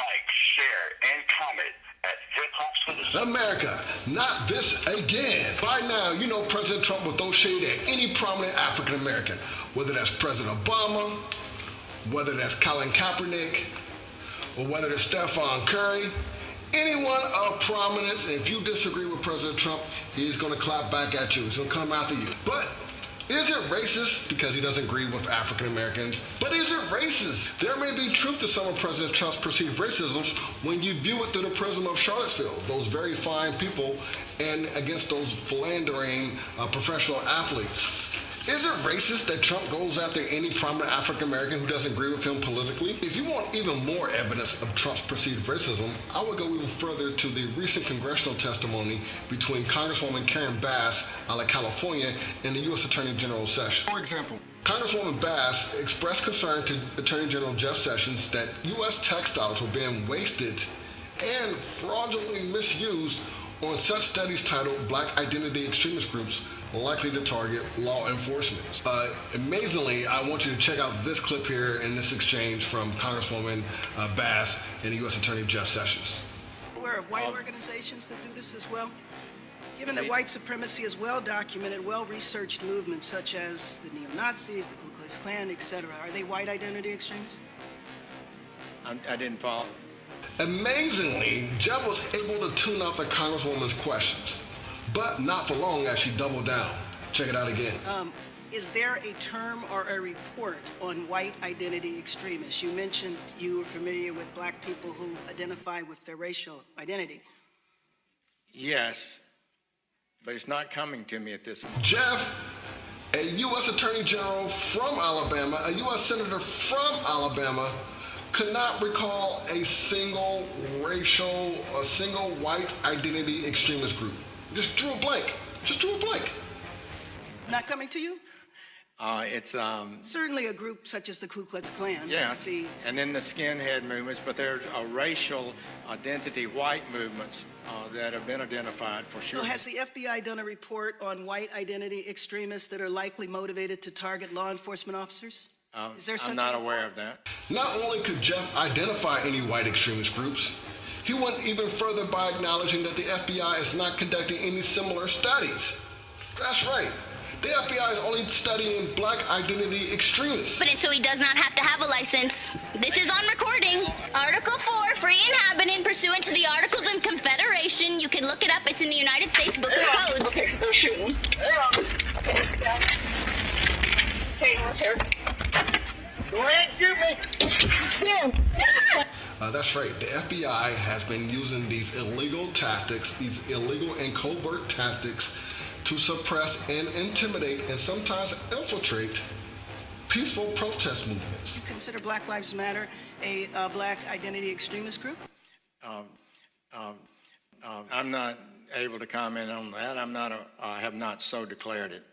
like, share, and comment at HipHopCitizen. America, not this again. By now, you know President Trump will throw shade at any prominent African American, whether that's President Obama, whether that's Colin Kaepernick, or whether it's Stephon Curry. Anyone of prominence, if you disagree with President Trump, he's going to clap back at you. He's going to come after you. But is it racist because he doesn't agree with African Americans? But is it racist? There may be truth to some of President Trump's perceived racism when you view it through the prism of Charlottesville, those very fine people, and against those philandering professional athletes. Is it racist that Trump goes after any prominent African American who doesn't agree with him politically? If you want even more evidence of Trump's perceived racism, I would go even further to the recent congressional testimony between Congresswoman Karen Bass out of California and the U.S. Attorney General's session. For example, Congresswoman Bass expressed concern to Attorney General Jeff Sessions that U.S. textiles were being wasted and fraudulently misused on such studies titled Black Identity Extremist Groups Likely to Target Law Enforcement. Amazingly, I want you to check out this clip here in this exchange from Congresswoman Bass and the U.S. Attorney Jeff Sessions. Aware of white organizations that do this as well? Given that white supremacy is well-documented, well-researched movements such as the neo-Nazis, the Ku Klux Klan, etc., are they white identity extremists? I didn't follow. Amazingly, Jeff was able to tune out the Congresswoman's questions, but not for long as she doubled down. Check it out again. Is there a term or a report on white identity extremists? You mentioned you were familiar with black people who identify with their racial identity. Yes, but it's not coming to me at this moment. Jeff, a U.S. Attorney General from Alabama, a U.S. Senator from Alabama, could not recall a single racial, a single white identity extremist group. Just drew a blank. Not coming to you? It's Certainly a group such as the Ku Klux Klan. yes, and then the skinhead movements, but there's a racial identity white movements that have been identified for sure. So has the FBI done a report on white identity extremists that are likely motivated to target law enforcement officers? Is there such I'm not aware of that. Not only could Jeff identify any white extremist groups, he went even further by acknowledging that the FBI is not conducting any similar studies. That's right. The FBI is only studying black identity extremists. But so he does not have to have a license. This is on recording. Article 4, free inhabitant pursuant to the Articles of Confederation. You can look it up. It's in the United States Book of Codes. Okay, they're shooting. Okay, go ahead, shoot me. That's right. The FBI has been using these illegal tactics, these illegal and covert tactics to suppress and intimidate and sometimes infiltrate peaceful protest movements. You consider Black Lives Matter a black identity extremist group? I'm not able to comment on that. I have not so declared it.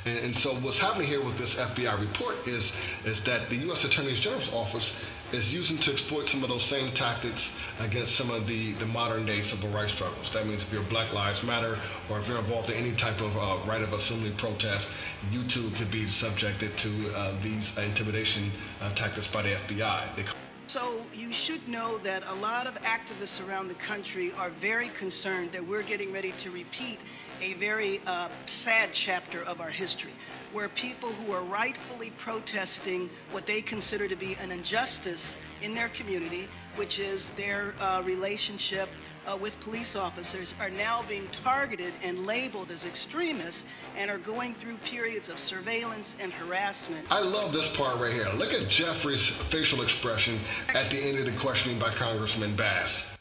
And so what's happening here with this FBI report is that the U.S. Attorney General's office is using to exploit some of those same tactics against some of the modern day civil rights struggles. That means if you're Black Lives Matter or if you're involved in any type of right of assembly protest, you too could be subjected to these intimidation tactics by the FBI. So you should know that a lot of activists around the country are very concerned that we're getting ready to repeat a very sad chapter of our history, where people who are rightfully protesting what they consider to be an injustice in their community, which is their relationship with police officers, are now being targeted and labeled as extremists and are going through periods of surveillance and harassment. I love this part right here. Look at Jeffrey's facial expression at the end of the questioning by Congressman Bass.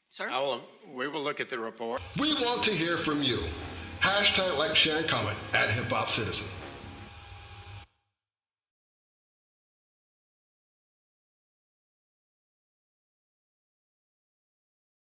Sir? We will look at the report. We want to hear from you. Hashtag like, share, and comment at HipHopCitizen.